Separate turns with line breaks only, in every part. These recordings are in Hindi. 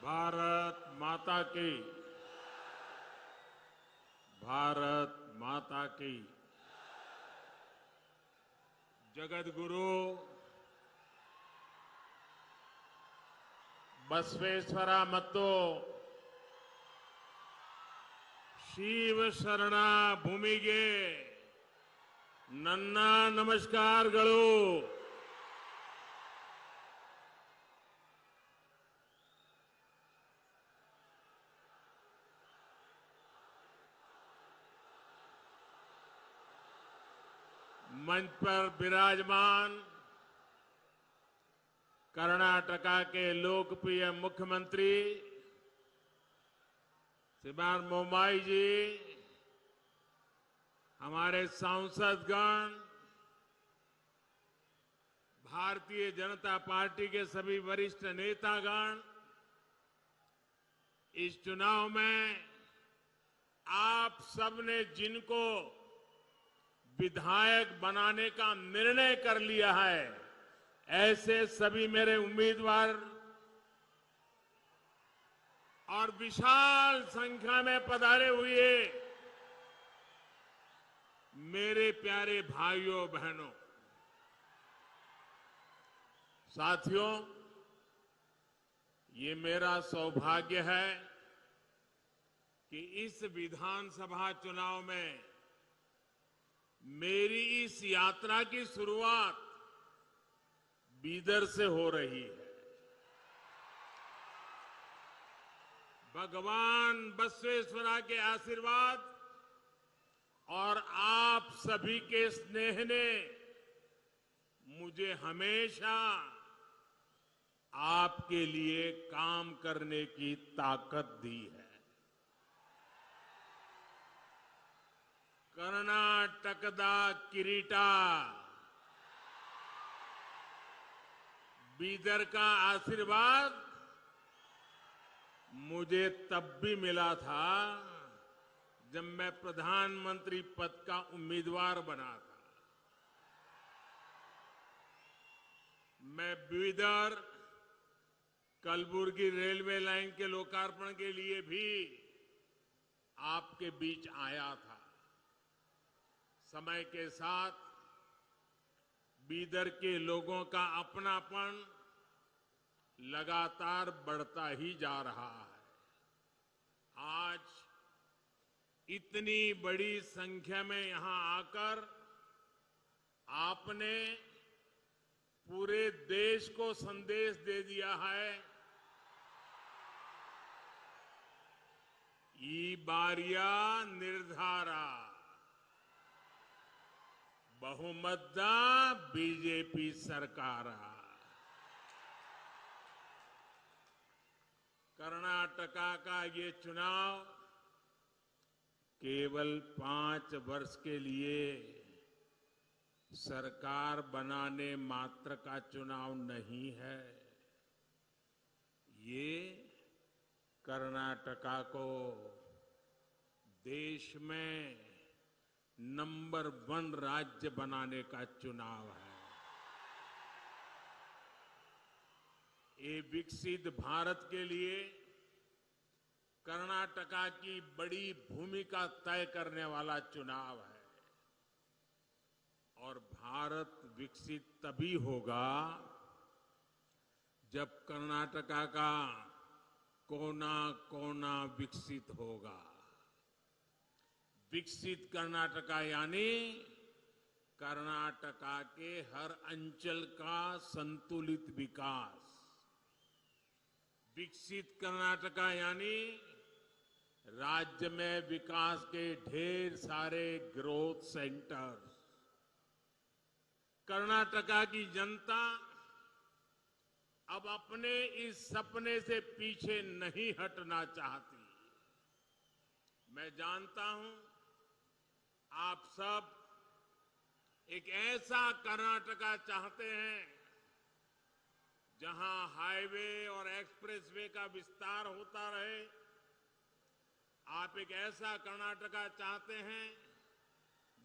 भारत माता की। भारत माता की। जगत गुरु बसवेश्वर ಮತ್ತು ಶಿವ ಶರಣ ಭೂಮಿಗೆ ನನ್ನ ನಮಸ್ಕಾರಗಳು। मंच पर विराजमान कर्नाटक के लोकप्रिय मुख्यमंत्री श्रीमान मोमाई जी, हमारे सांसदगण, भारतीय जनता पार्टी के सभी वरिष्ठ नेतागण, इस चुनाव में आप सबने जिनको विधायक बनाने का निर्णय कर लिया है, ऐसे सभी मेरे उम्मीदवार और विशाल संख्या में पधारे हुए मेरे प्यारे भाइयों बहनों, साथियों, ये मेरा सौभाग्य है कि इस विधानसभा चुनाव में मेरी इस यात्रा की शुरुआत बीदर से हो रही है। भगवान बसवेश्वरा के आशीर्वाद और आप सभी के स्नेह ने मुझे हमेशा आपके लिए काम करने की ताकत दी है। कर्नाटक दा किरीटा, बीदर का आशीर्वाद मुझे तब भी मिला था जब मैं प्रधानमंत्री पद का उम्मीदवार बना था। मैं बीदर कलबुर्गी रेलवे लाइन के लोकार्पण के लिए भी आपके बीच आया था। समय के साथ बीदर के लोगों का अपनापन लगातार बढ़ता ही जा रहा है। आज इतनी बड़ी संख्या में यहां आकर आपने पूरे देश को संदेश दे दिया है, ई बारिया निर्धारा बहुमत बीजेपी सरकार। कर्नाटका का ये चुनाव केवल 5 वर्ष के लिए सरकार बनाने मात्र का चुनाव नहीं है। ये कर्नाटका को देश में नंबर 1 राज्य बनाने का चुनाव है। ये विकसित भारत के लिए कर्नाटका की बड़ी भूमिका तय करने वाला चुनाव है। और भारत विकसित तभी होगा जब कर्नाटका का कोना कोना विकसित होगा। विकसित कर्नाटका यानी कर्नाटका के हर अंचल का संतुलित विकास। विकसित कर्नाटका यानी राज्य में विकास के ढेर सारे ग्रोथ सेंटर्स। कर्नाटका की जनता अब अपने इस सपने से पीछे नहीं हटना चाहती। मैं जानता हूं आप सब एक ऐसा कर्नाटका चाहते हैं जहां हाईवे और एक्सप्रेसवे का विस्तार होता रहे। आप एक ऐसा कर्नाटका चाहते हैं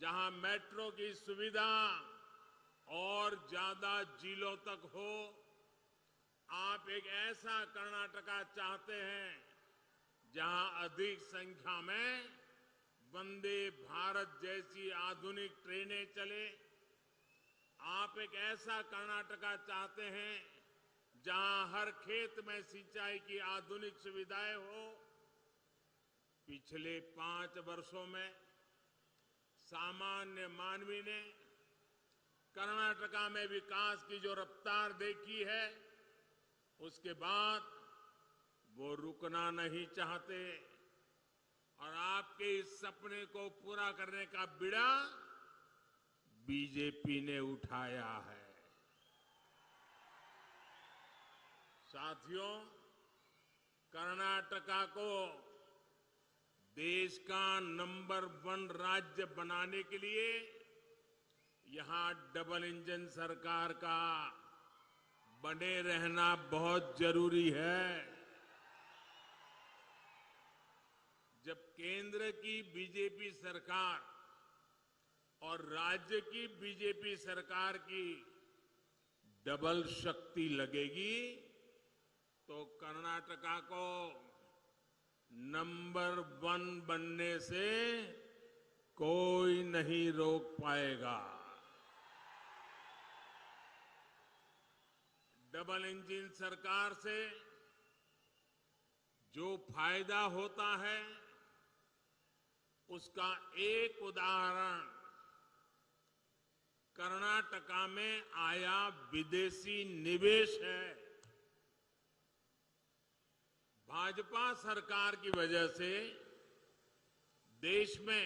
जहां मेट्रो की सुविधा और ज्यादा जिलों तक हो। आप एक ऐसा कर्नाटका चाहते हैं जहां अधिक संख्या में वंदे भारत जैसी आधुनिक ट्रेनें चले। आप एक ऐसा कर्नाटका चाहते हैं जहां हर खेत में सिंचाई की आधुनिक सुविधाएं हो। पिछले 5 वर्षों में सामान्य मानवी ने कर्नाटका में विकास की जो रफ्तार देखी है, उसके बाद वो रुकना नहीं चाहते और आपके इस सपने को पूरा करने का बीड़ा बीजेपी ने उठाया है। साथियों, कर्नाटका को देश का नंबर 1 राज्य बनाने के लिए यहां डबल इंजन सरकार का बने रहना बहुत जरूरी है। जब केंद्र की बीजेपी सरकार और राज्य की बीजेपी सरकार की डबल शक्ति लगेगी तो कर्नाटका को नंबर 1 बनने से कोई नहीं रोक पाएगा। डबल इंजन सरकार से जो फायदा होता है, उसका एक उदाहरण कर्नाटका में आया विदेशी निवेश है। भाजपा सरकार की वजह से देश में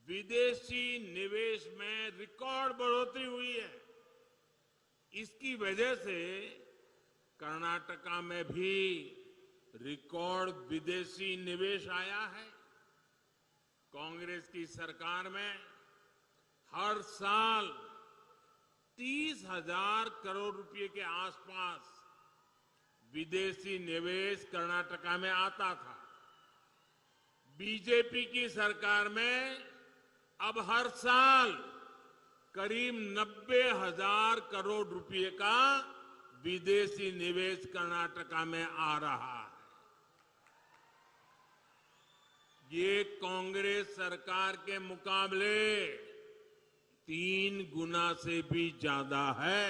विदेशी निवेश में रिकॉर्ड बढ़ोतरी हुई है। इसकी वजह से कर्नाटका में भी रिकॉर्ड विदेशी निवेश आया है। कांग्रेस की सरकार में हर साल 30,000 करोड़ रुपए के आसपास विदेशी निवेश कर्नाटका में आता था। बीजेपी की सरकार में अब हर साल करीब 90,000 करोड़ रुपए का विदेशी निवेश कर्नाटका में आ रहा है। ये कांग्रेस सरकार के मुकाबले 3 गुना से भी ज्यादा है।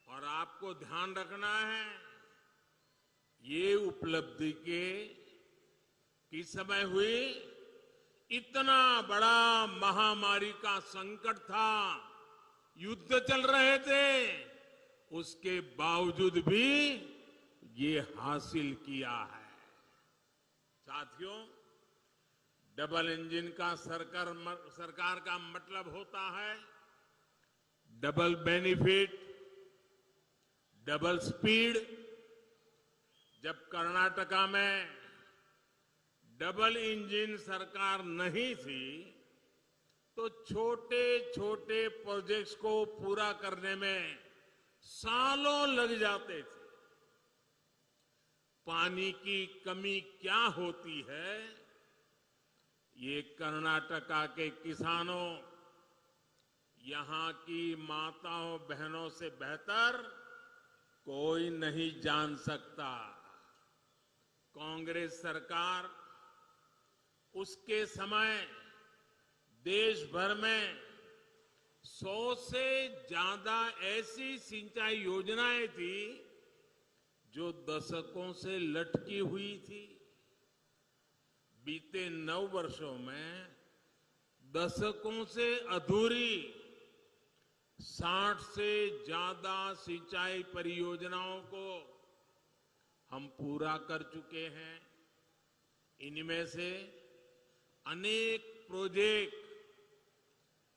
और आपको ध्यान रखना है, ये उपलब्धि किस समय हुई? इतना बड़ा महामारी का संकट था, युद्ध चल रहे थे, उसके बावजूद भी ये हासिल किया है। साथियों, डबल इंजन का सरकार का मतलब होता है डबल बेनिफिट, डबल स्पीड। जब कर्नाटका में डबल इंजन सरकार नहीं थी तो छोटे छोटे प्रोजेक्ट्स को पूरा करने में सालों लग जाते थे। पानी की कमी क्या होती है, ये कर्नाटका के किसानों, यहां की माताओं बहनों से बेहतर कोई नहीं जान सकता। कांग्रेस सरकार उसके समय देश भर में 100 से ज्यादा ऐसी सिंचाई योजनाएं थी जो दशकों से लटकी हुई थी। बीते 9 वर्षों में दशकों से अधूरी 60 से ज्यादा सिंचाई परियोजनाओं को हम पूरा कर चुके हैं। इनमें से अनेक प्रोजेक्ट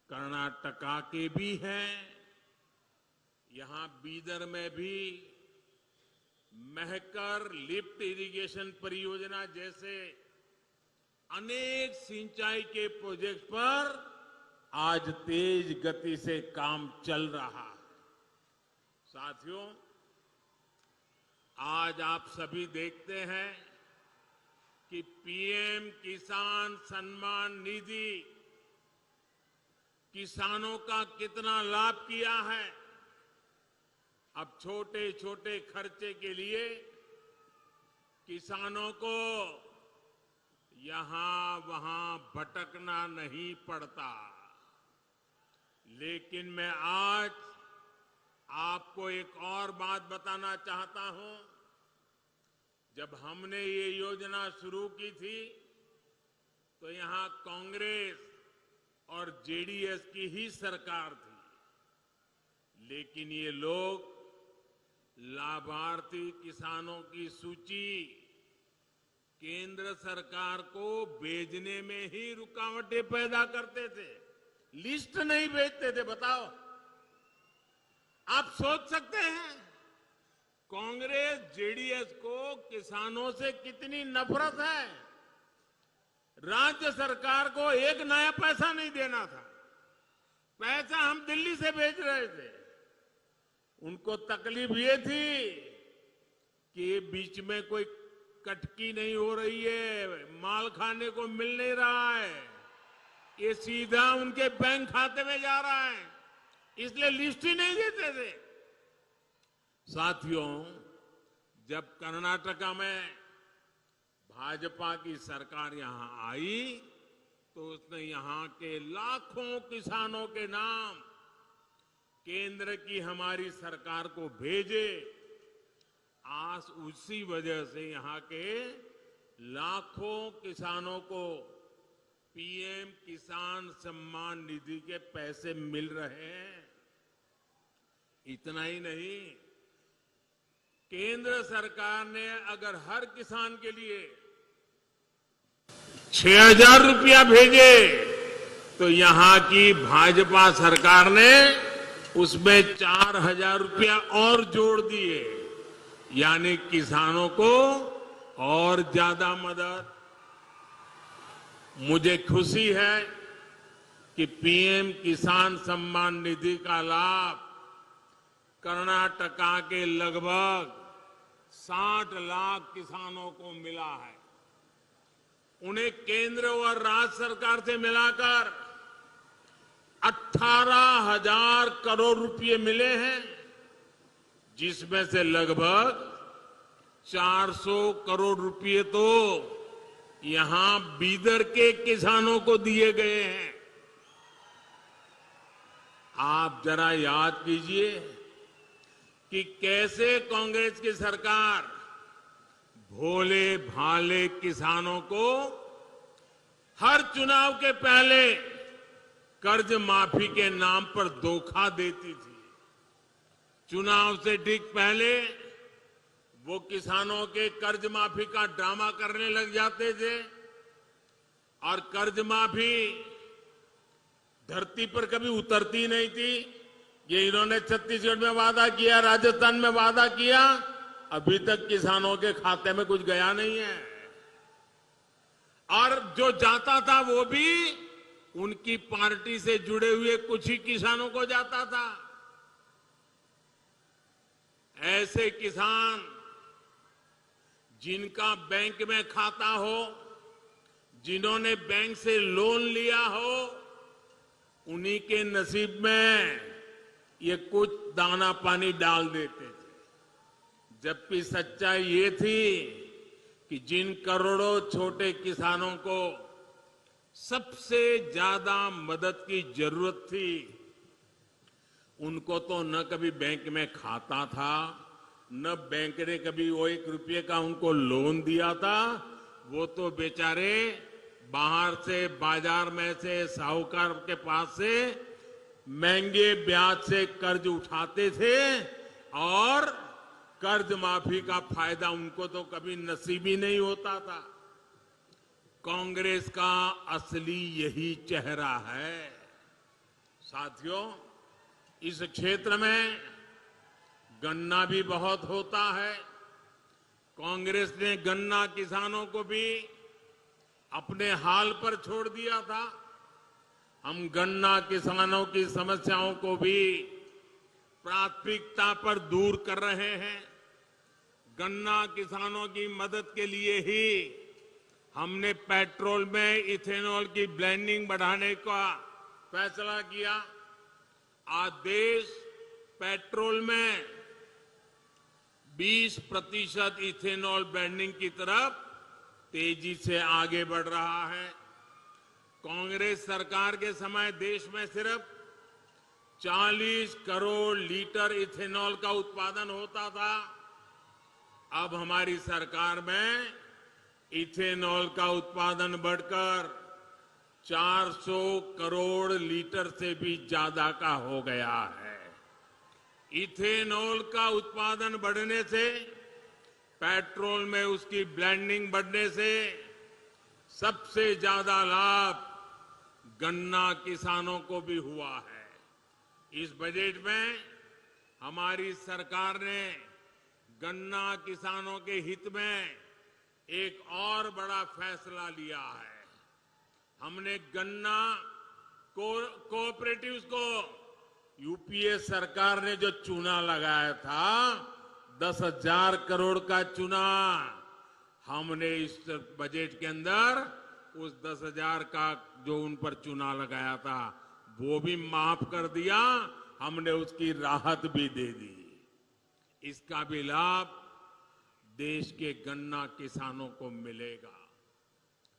कर्नाटका के भी हैं। यहां बीदर में भी महकर लिफ्ट इरिगेशन परियोजना जैसे अनेक सिंचाई के प्रोजेक्ट पर आज तेज गति से काम चल रहा है। साथियों, आज आप सभी देखते हैं कि पीएम किसान सम्मान निधि किसानों का कितना लाभ किया है। अब छोटे छोटे खर्चे के लिए किसानों को यहां वहां भटकना नहीं पड़ता। लेकिन मैं आज आपको एक और बात बताना चाहता हूं। जब हमने ये योजना शुरू की थी तो यहां कांग्रेस और जेडीएस की ही सरकार थी। लेकिन ये लोग लाभार्थी किसानों की सूची केंद्र सरकार को भेजने में ही रुकावटें पैदा करते थे, लिस्ट नहीं भेजते थे। बताओ, आप सोच सकते हैं कांग्रेस जेडीएस को किसानों से कितनी नफरत है। राज्य सरकार को एक नया पैसा नहीं देना था। पैसा हम दिल्ली से भेज रहे थे। उनको तकलीफ ये थी कि बीच में कोई कटकी नहीं हो रही है, माल खाने को मिल नहीं रहा है, ये सीधा उनके बैंक खाते में जा रहा है, इसलिए लिस्ट ही नहीं देते थे। साथियों, जब कर्नाटका में भाजपा की सरकार यहां आई तो उसने यहां के लाखों किसानों के नाम केंद्र की हमारी सरकार को भेजे। आज उसी वजह से यहां के लाखों किसानों को पीएम किसान सम्मान निधि के पैसे मिल रहे हैं। इतना ही नहीं, केंद्र सरकार ने अगर हर किसान के लिए 6,000 रुपया भेजे तो यहां की भाजपा सरकार ने उसमें 4,000 रुपया और जोड़ दिए, यानी किसानों को और ज्यादा मदद। मुझे खुशी है कि पीएम किसान सम्मान निधि का लाभ कर्नाटका के लगभग 60 लाख किसानों को मिला है। उन्हें केंद्र और राज्य सरकार से मिलाकर 18,000 करोड़ रुपए मिले हैं, जिसमें से लगभग 400 करोड़ रुपए तो यहां बीदर के किसानों को दिए गए हैं। आप जरा याद कीजिए कि कैसे कांग्रेस की सरकार भोले भाले किसानों को हर चुनाव के पहले कर्ज माफी के नाम पर धोखा देती थी। चुनाव से ठीक पहले वो किसानों के कर्ज माफी का ड्रामा करने लग जाते थे और कर्ज माफी धरती पर कभी उतरती नहीं थी। ये इन्होंने छत्तीसगढ़ में वादा किया, राजस्थान में वादा किया, अभी तक किसानों के खाते में कुछ गया नहीं है। और जो जाता था वो भी उनकी पार्टी से जुड़े हुए कुछ ही किसानों को जाता था। ऐसे किसान जिनका बैंक में खाता हो, जिन्होंने बैंक से लोन लिया हो, उन्हीं के नसीब में ये कुछ दाना पानी डाल देते थे। जबकि सच्चाई ये थी कि जिन करोड़ों छोटे किसानों को सबसे ज्यादा मदद की जरूरत थी, उनको तो न कभी बैंक में खाता था, न बैंक ने कभी वो 1 रुपये का उनको लोन दिया था। वो तो बेचारे बाहर से, बाजार में से, साहूकार के पास से महंगे ब्याज से कर्ज उठाते थे और कर्ज माफी का फायदा उनको तो कभी नसीब ही नहीं होता था। कांग्रेस का असली यही चेहरा है। साथियों, इस क्षेत्र में गन्ना भी बहुत होता है। कांग्रेस ने गन्ना किसानों को भी अपने हाल पर छोड़ दिया था। हम गन्ना किसानों की समस्याओं को भी प्राथमिकता पर दूर कर रहे हैं। गन्ना किसानों की मदद के लिए ही हमने पेट्रोल में इथेनॉल की ब्लेंडिंग बढ़ाने का फैसला किया। आज देश पेट्रोल में 20% इथेनॉल ब्लेंडिंग की तरफ तेजी से आगे बढ़ रहा है। कांग्रेस सरकार के समय देश में सिर्फ 40 करोड़ लीटर इथेनॉल का उत्पादन होता था। अब हमारी सरकार में इथेनॉल का उत्पादन बढ़कर 400 करोड़ लीटर से भी ज्यादा का हो गया है। इथेनॉल का उत्पादन बढ़ने से, पेट्रोल में उसकी ब्लेंडिंग बढ़ने से सबसे ज्यादा लाभ गन्ना किसानों को भी हुआ है। इस बजट में हमारी सरकार ने गन्ना किसानों के हित में एक और बड़ा फैसला लिया है। हमने गन्ना कोऑपरेटिव्स को, यूपीए सरकार ने जो चूना लगाया था 10,000 करोड़ का चूना, हमने इस बजट के अंदर उस 10,000 का जो उन पर चूना लगाया था वो भी माफ कर दिया। हमने उसकी राहत भी दे दी। इसका भी लाभ देश के गन्ना किसानों को मिलेगा।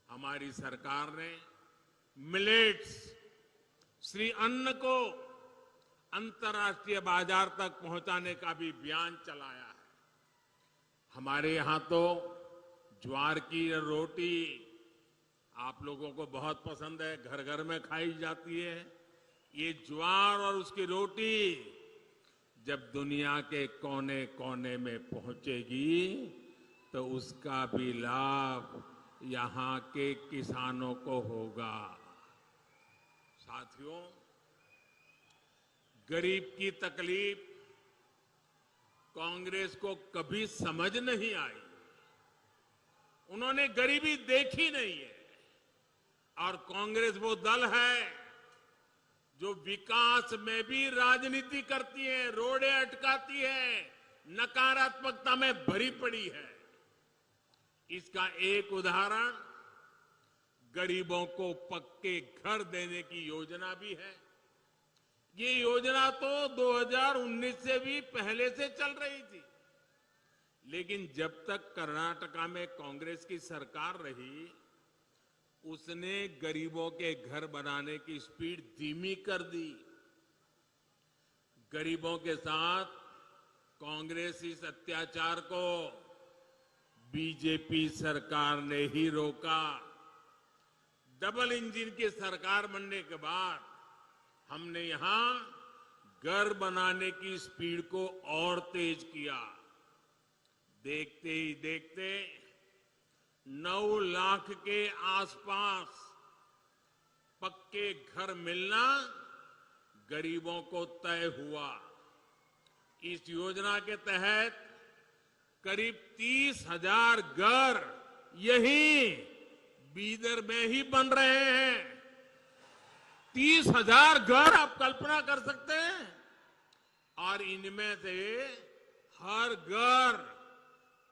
हमारी सरकार ने मिलेट्स, श्री अन्न को अंतर्राष्ट्रीय बाजार तक पहुंचाने का भी अभियान चलाया है। हमारे यहां तो ज्वार की रोटी आप लोगों को बहुत पसंद है, घर घर में खाई जाती है। ये ज्वार और उसकी रोटी जब दुनिया के कोने कोने में पहुंचेगी तो उसका भी लाभ यहां के किसानों को होगा। साथियों, गरीब की तकलीफ कांग्रेस को कभी समझ नहीं आई। उन्होंने गरीबी देखी नहीं है। और कांग्रेस वो दल है जो विकास में भी राजनीति करती है, रोड़े अटकाती है, नकारात्मकता में भरी पड़ी है। इसका एक उदाहरण गरीबों को पक्के घर देने की योजना भी है। ये योजना तो 2019 से भी पहले से चल रही थी, लेकिन जब तक कर्नाटका में कांग्रेस की सरकार रही उसने गरीबों के घर बनाने की स्पीड धीमी कर दी। गरीबों के साथ कांग्रेस इस अत्याचार को बीजेपी सरकार ने ही रोका। डबल इंजन की सरकार बनने के बाद हमने यहां घर बनाने की स्पीड को और तेज किया। देखते ही देखते 9 लाख के आसपास पक्के घर मिलना गरीबों को तय हुआ। इस योजना के तहत करीब 30,000 घर यहीं बीदर में ही बन रहे हैं। 30,000 घर, आप कल्पना कर सकते हैं। और इनमें से हर घर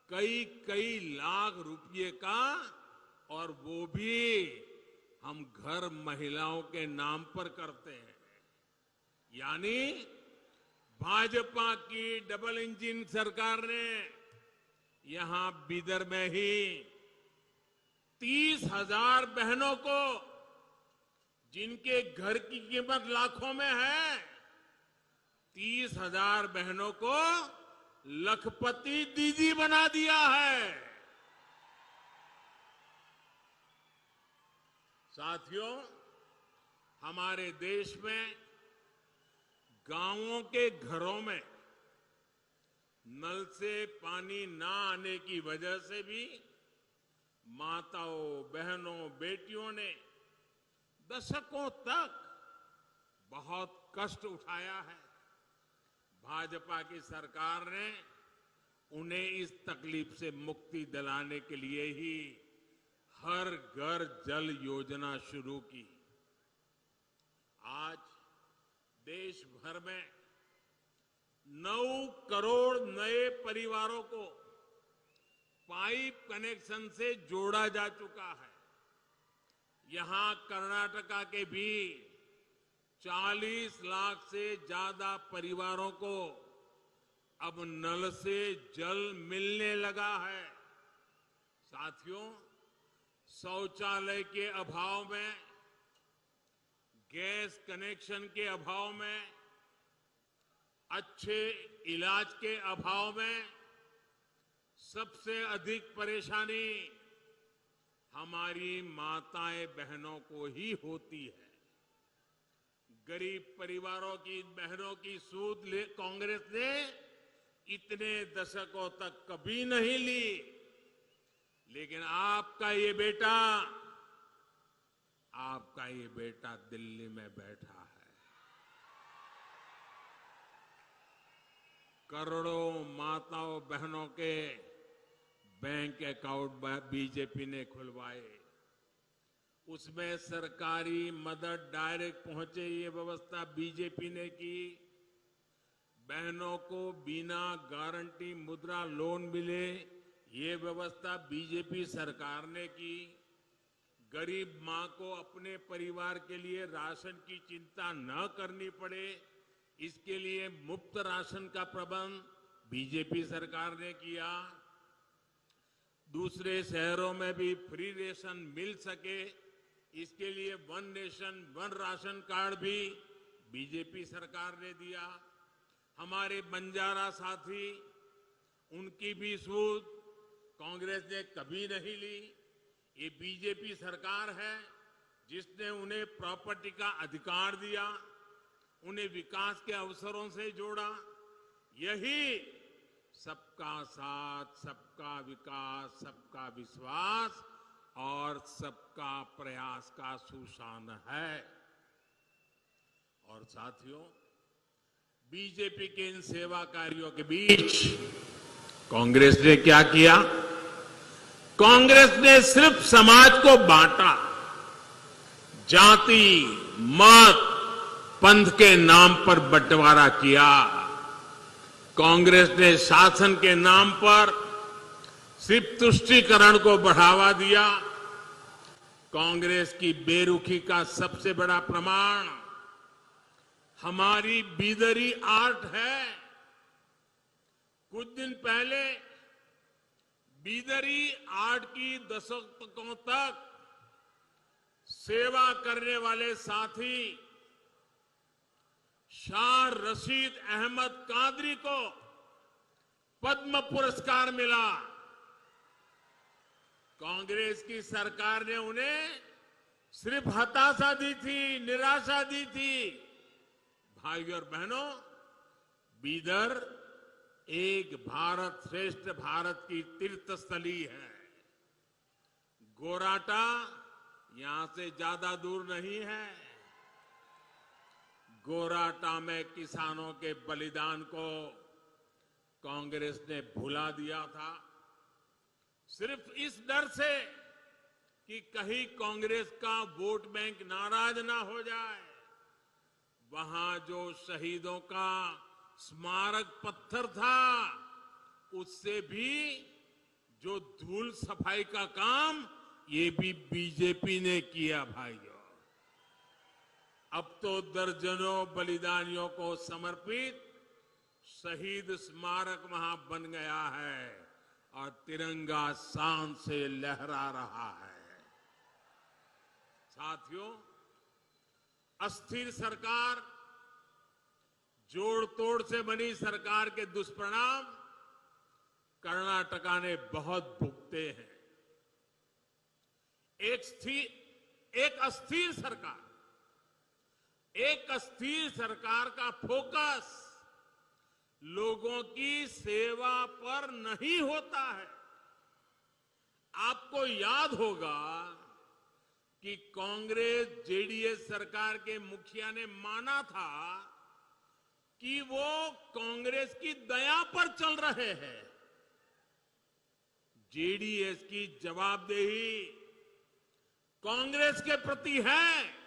कई कई लाख रुपए का, और वो भी हम घर महिलाओं के नाम पर करते हैं। यानी भाजपा की डबल इंजन सरकार ने यहां बीदर में ही 30,000 बहनों को, जिनके घर की कीमत लाखों में है, 30,000 बहनों को लखपति दीदी बना दिया है। साथियों, हमारे देश में गांवों के घरों में नल से पानी ना आने की वजह से भी माताओं, बहनों, बेटियों ने दशकों तक बहुत कष्ट उठाया है। भाजपा की सरकार ने उन्हें इस तकलीफ से मुक्ति दिलाने के लिए ही हर घर जल योजना शुरू की। आज देश भर में 9 करोड़ नए परिवारों को पाइप कनेक्शन से जोड़ा जा चुका है। यहां कर्नाटका के भी 40 लाख से ज्यादा परिवारों को अब नल से जल मिलने लगा है। साथियों, शौचालय के अभाव में, गैस कनेक्शन के अभाव में, अच्छे इलाज के अभाव में सबसे अधिक परेशानी हमारी माताएं बहनों को ही होती है। गरीब परिवारों की बहनों की सूद कांग्रेस ने इतने दशकों तक कभी नहीं ली, लेकिन आपका ये बेटा दिल्ली में बैठा है। करोड़ों माताओं बहनों के बैंक अकाउंट बीजेपी ने खुलवाए, उसमें सरकारी मदद डायरेक्ट पहुंचे ये व्यवस्था बीजेपी ने की। बहनों को बिना गारंटी मुद्रा लोन मिले ये व्यवस्था बीजेपी सरकार ने की। गरीब मां को अपने परिवार के लिए राशन की चिंता न करनी पड़े, इसके लिए मुफ्त राशन का प्रबंध बीजेपी सरकार ने किया। दूसरे शहरों में भी फ्री रेशन मिल सके, इसके लिए one nation one ration card भी बीजेपी सरकार ने दिया। हमारे बंजारा साथी, उनकी भी सूद कांग्रेस ने कभी नहीं ली। ये बीजेपी सरकार है जिसने उन्हें प्रॉपर्टी का अधिकार दिया, उन्हें विकास के अवसरों से जोड़ा। यही सबका साथ, सबका विकास, सबका विश्वास और सबका प्रयास का सुशान है। और साथियों, बीजेपी के इन सेवा कार्यों के बीच कांग्रेस ने क्या किया? कांग्रेस ने सिर्फ समाज को बांटा, जाति, मत, पंथ के नाम पर बंटवारा किया। कांग्रेस ने शासन के नाम पर सिर्फ तुष्टीकरण को बढ़ावा दिया। कांग्रेस की बेरुखी का सबसे बड़ा प्रमाण हमारी बीदरी आर्ट है। कुछ दिन पहले बीदरी आर्ट की दशकों तक सेवा करने वाले साथी शाह रशीद अहमद कादरी को पद्म पुरस्कार मिला। कांग्रेस की सरकार ने उन्हें सिर्फ हताशा दी थी, निराशा दी थी। भाइयों और बहनों, बीदर एक भारत श्रेष्ठ भारत की तीर्थस्थली है। गोराटा यहां से ज्यादा दूर नहीं है। गोराटा में किसानों के बलिदान को कांग्रेस ने भुला दिया था, सिर्फ इस डर से कि कहीं कांग्रेस का वोट बैंक नाराज ना हो जाए। वहां जो शहीदों का स्मारक पत्थर था, उससे भी जो धूल सफाई का काम, ये भी बीजेपी ने किया। भाइयों, अब तो दर्जनों बलिदानियों को समर्पित शहीद स्मारक वहां बन गया है और तिरंगा शान से लहरा रहा है। साथियों, अस्थिर सरकार, जोड़ तोड़ से बनी सरकार के दुष्परिणाम कर्नाटका ने बहुत भुगते हैं। एक अस्थिर सरकार का फोकस लोगों की सेवा पर नहीं होता है। आपको याद होगा कि कांग्रेस जेडीएस सरकार के मुखिया ने माना था कि वो कांग्रेस की दया पर चल रहे हैं। जेडीएस की जवाबदेही कांग्रेस के प्रति है,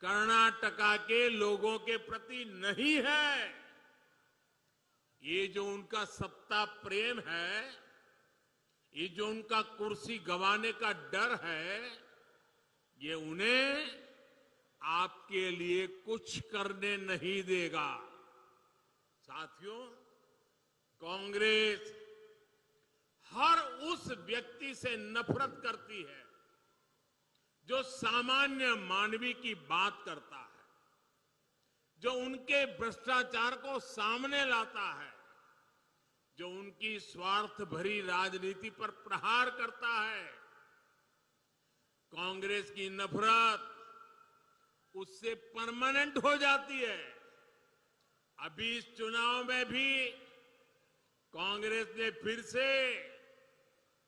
कर्नाटका के लोगों के प्रति नहीं है। ये जो उनका सत्ता प्रेम है, ये जो उनका कुर्सी गंवाने का डर है, ये उन्हें आपके लिए कुछ करने नहीं देगा। साथियों, कांग्रेस हर उस व्यक्ति से नफरत करती है जो सामान्य मानवी की बात करता है, जो उनके भ्रष्टाचार को सामने लाता है, जो उनकी स्वार्थ भरी राजनीति पर प्रहार करता है। कांग्रेस की नफरत उससे परमानेंट हो जाती है। अभी इस चुनाव में भी कांग्रेस ने फिर से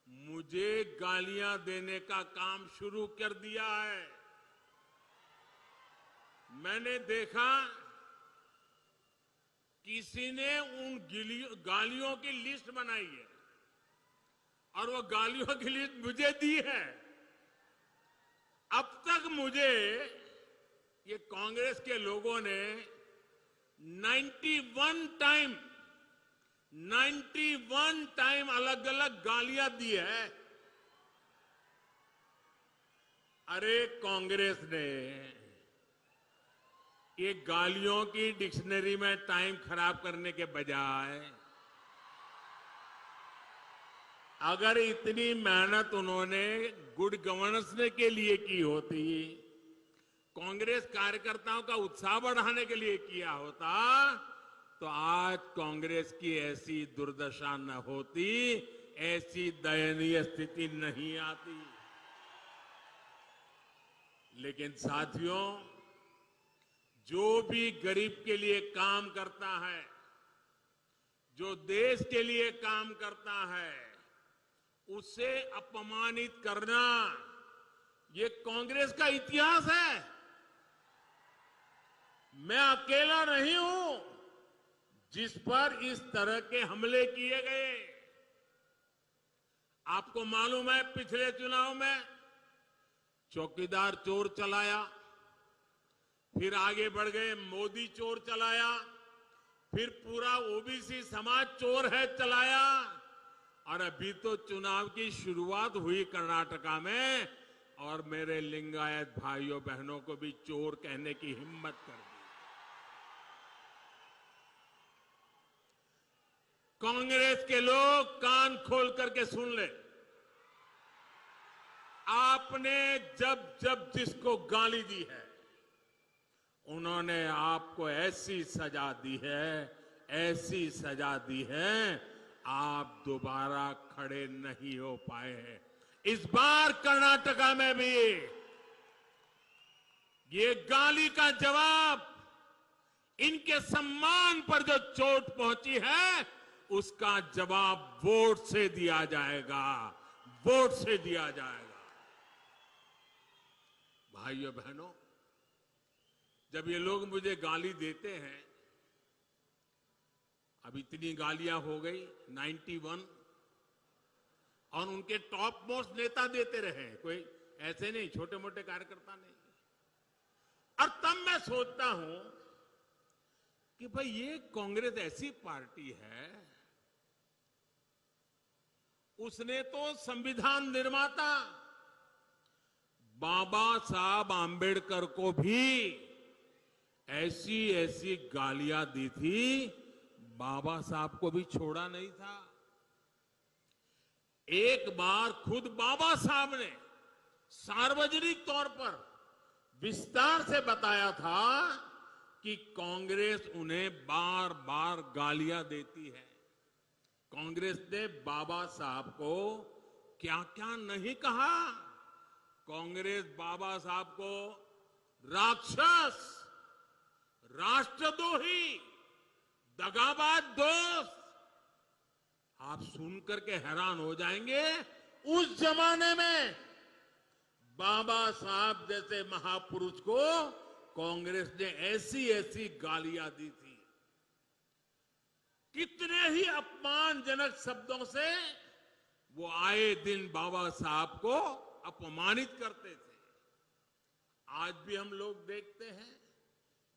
मुझे गालियां देने का काम शुरू कर दिया है। मैंने देखा किसी ने उन गालियों की लिस्ट बनाई है और वो गालियों की लिस्ट मुझे दी है। अब तक मुझे ये कांग्रेस के लोगों ने 91 टाइम अलग अलग गालियां दी है। अरे कांग्रेस ने ये गालियों की डिक्शनरी में टाइम खराब करने के बजाय अगर इतनी मेहनत उन्होंने गुड गवर्नेंस के लिए की होती, कांग्रेस कार्यकर्ताओं का उत्साह बढ़ाने के लिए किया होता, तो आज कांग्रेस की ऐसी दुर्दशा न होती, ऐसी दयनीय स्थिति नहीं आती। लेकिन साथियों, जो भी गरीब के लिए काम करता है, जो देश के लिए काम करता है, उसे अपमानित करना ये कांग्रेस का इतिहास है। मैं अकेला नहीं हूं जिस पर इस तरह के हमले किए गए। आपको मालूम है पिछले चुनाव में चौकीदार चोर चलाया, फिर आगे बढ़ गए मोदी चोर चलाया, फिर पूरा ओबीसी समाज चोर है चलाया, और अभी तो चुनाव की शुरुआत हुई कर्नाटका में और मेरे लिंगायत भाइयों बहनों को भी चोर कहने की हिम्मत कर दी। कांग्रेस के लोग कान खोल करके सुन ले, आपने जब जब जिसको गाली दी है उन्होंने आपको ऐसी सजा दी है, ऐसी सजा दी है, आप दोबारा खड़े नहीं हो पाए हैं। इस बार कर्नाटका में भी ये गाली का जवाब, इनके सम्मान पर जो चोट पहुंची है उसका जवाब वोट से दिया जाएगा, वोट से दिया जाएगा। भाइयों बहनों, जब ये लोग मुझे गाली देते हैं, अब इतनी गालियां हो गई 91, और उनके टॉप मोस्ट नेता देते रहे, कोई ऐसे नहीं छोटे मोटे कार्यकर्ता नहीं। और तब मैं सोचता हूं कि भाई ये कांग्रेस ऐसी पार्टी है, उसने तो संविधान निर्माता बाबा साहब आंबेडकर को भी ऐसी ऐसी गालियां दी थी, बाबा साहब को भी छोड़ा नहीं था। एक बार खुद बाबा साहब ने सार्वजनिक तौर पर विस्तार से बताया था कि कांग्रेस उन्हें बार बार गालियां देती है। कांग्रेस ने बाबा साहब को क्या क्या नहीं कहा। कांग्रेस बाबा साहब को राक्षस, राष्ट्रद्रोही, दगाबाज दोस्त, आप सुनकर के हैरान हो जाएंगे। उस जमाने में बाबा साहब जैसे महापुरुष को कांग्रेस ने ऐसी ऐसी गालियां दी थी। कितने ही अपमानजनक शब्दों से वो आए दिन बाबा साहब को अपमानित करते थे। आज भी हम लोग देखते हैं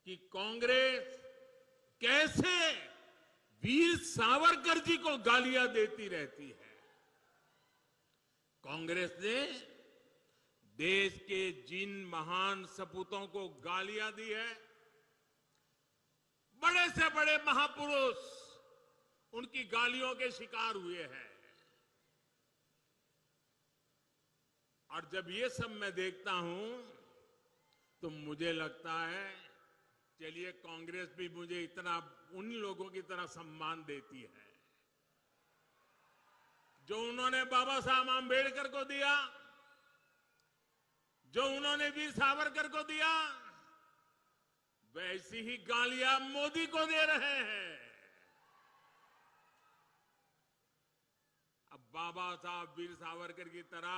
कि कांग्रेस कैसे वीर सावरकर जी को गालियां देती रहती है। कांग्रेस ने देश के जिन महान सपूतों को गालियां दी है, बड़े से बड़े महापुरुष, उनकी गालियों के शिकार हुए हैं। और जब ये सब मैं देखता हूं तो मुझे लगता है चलिए कांग्रेस भी मुझे इतना उन लोगों की तरह सम्मान देती है जो उन्होंने बाबा साहब आंबेडकर को दिया, जो उन्होंने वीर सावरकर को दिया, वैसी ही गालियां मोदी को दे रहे हैं। अब बाबा साहब वीर सावरकर की तरह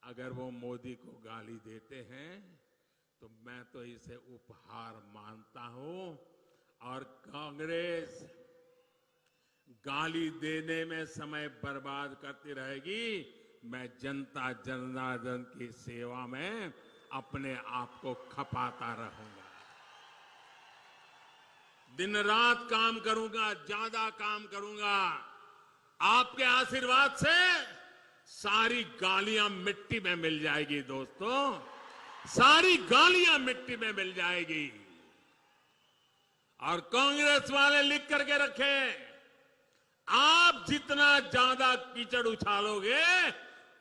अगर वो मोदी को गाली देते हैं तो मैं तो इसे उपहार मानता हूं। और कांग्रेस गाली देने में समय बर्बाद करती रहेगी, मैं जनता जनार्दन की सेवा में अपने आप को खपाता रहूंगा। दिन रात काम करूंगा, ज्यादा काम करूंगा। आपके आशीर्वाद से सारी गालियां मिट्टी में मिल जाएगी दोस्तों, सारी गालियां मिट्टी में मिल जाएगी। और कांग्रेस वाले लिख करके रखें, आप जितना ज्यादा कीचड़ उछालोगे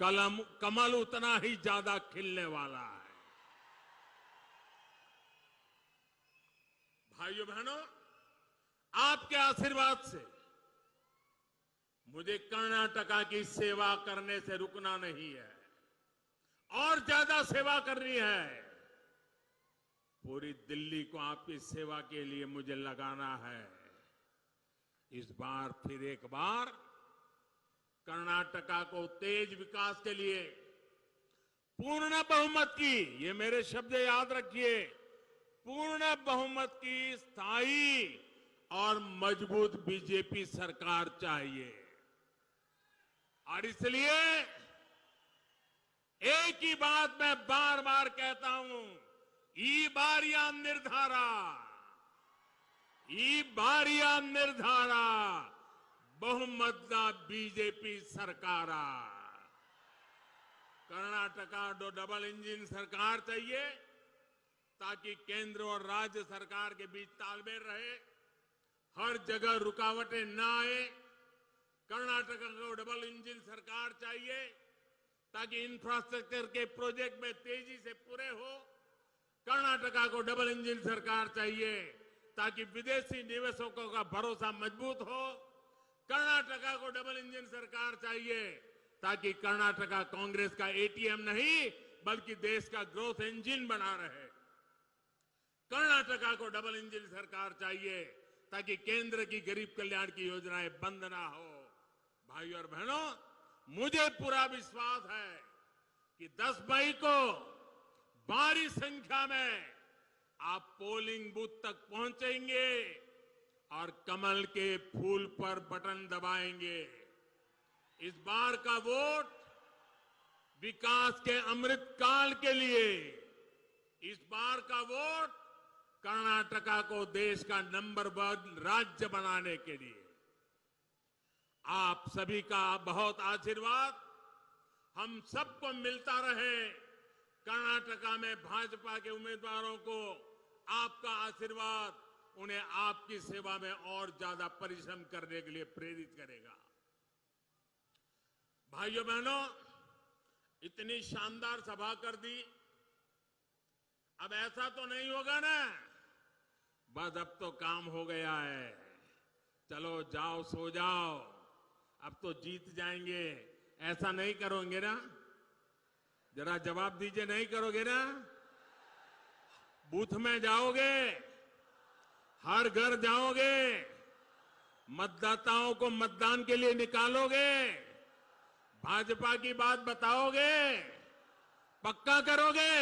कमल उतना ही ज्यादा खिलने वाला है। भाइयों बहनों, आपके आशीर्वाद से मुझे कर्नाटका की सेवा करने से रुकना नहीं है, और ज्यादा सेवा करनी है। पूरी दिल्ली को आपकी सेवा के लिए मुझे लगाना है। इस बार फिर एक बार कर्नाटका को तेज विकास के लिए पूर्ण बहुमत की, ये मेरे शब्द याद रखिए, पूर्ण बहुमत की स्थायी और मजबूत बीजेपी सरकार चाहिए। और इसलिए एक ही बात मैं बार बार कहता हूं, ई बारिया निर्धारा, ई बारिया निर्धारा बहुमतदा बीजेपी सरकारा। कर्नाटका डबल इंजन सरकार चाहिए ताकि केंद्र और राज्य सरकार के बीच तालमेल रहे, हर जगह रुकावटें ना आए। कर्नाटका को डबल इंजन सरकार चाहिए ताकि इंफ्रास्ट्रक्चर के प्रोजेक्ट में तेजी से पूरे हो। कर्नाटका को डबल इंजन सरकार चाहिए ताकि विदेशी निवेशकों का भरोसा मजबूत हो। कर्नाटका को डबल इंजन सरकार चाहिए ताकि कर्नाटका कांग्रेस का एटीएम नहीं बल्कि देश का ग्रोथ इंजन बना रहे। कर्नाटका को डबल इंजन सरकार चाहिए ताकि केंद्र की गरीब कल्याण की योजनाएं बंद ना हो। भाइयों और बहनों, मुझे पूरा विश्वास है कि 10 मई को भारी संख्या में आप पोलिंग बूथ तक पहुंचेंगे और कमल के फूल पर बटन दबाएंगे। इस बार का वोट विकास के अमृत काल के लिए, इस बार का वोट कर्नाटका को देश का नंबर 1 राज्य बनाने के लिए। आप सभी का बहुत आशीर्वाद हम सबको मिलता रहे। कर्नाटका में भाजपा के उम्मीदवारों को आपका आशीर्वाद उन्हें आपकी सेवा में और ज्यादा परिश्रम करने के लिए प्रेरित करेगा। भाइयों बहनों, इतनी शानदार सभा कर दी, अब ऐसा तो नहीं होगा ना बस अब तो काम हो गया है, चलो जाओ सो जाओ, अब तो जीत जाएंगे, ऐसा नहीं करोगे ना? जरा जवाब दीजिए, नहीं करोगे ना? बूथ में जाओगे, हर घर जाओगे, मतदाताओं को मतदान के लिए निकालोगे, भाजपा की बात बताओगे, पक्का करोगे?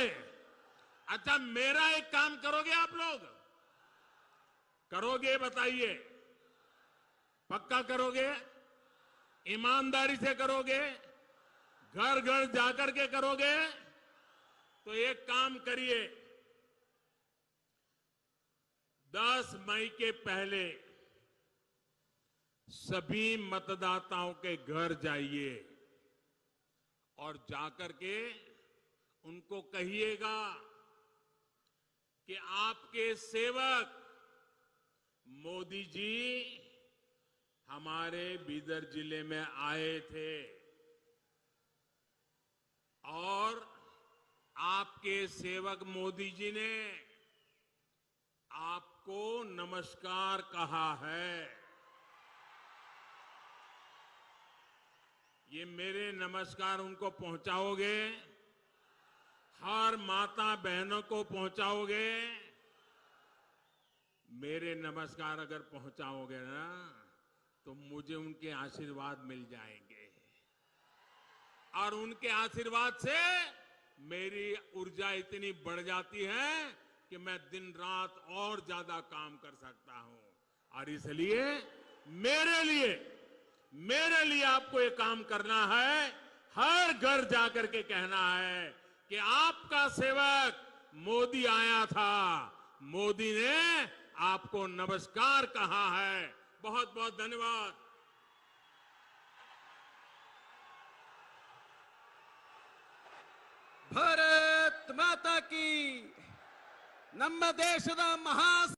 अच्छा, मेरा एक काम करोगे आप लोग? करोगे बताइए, पक्का करोगे? ईमानदारी से करोगे? घर घर जाकर के करोगे? तो एक काम करिए, 10 मई के पहले सभी मतदाताओं के घर जाइए और जाकर के उनको कहिएगा कि आपके सेवक मोदी जी हमारे बीदर जिले में आए थे और आपके सेवक मोदी जी ने आपको नमस्कार कहा है। ये मेरे नमस्कार उनको पहुंचाओगे? हर माता बहनों को पहुंचाओगे? मेरे नमस्कार अगर पहुंचाओगे ना तो मुझे उनके आशीर्वाद मिल जाएंगे और उनके आशीर्वाद से मेरी ऊर्जा इतनी बढ़ जाती है कि मैं दिन रात और ज्यादा काम कर सकता हूं। और इसलिए मेरे लिए आपको ये काम करना है, हर घर जाकर के कहना है कि आपका सेवक मोदी आया था, मोदी ने आपको नमस्कार कहा है। बहुत बहुत धन्यवाद।
ಭಾರತ್ ಮಾತಾ ಕಿ ನಮ್ಮ ದೇಶದ ಮಹಾ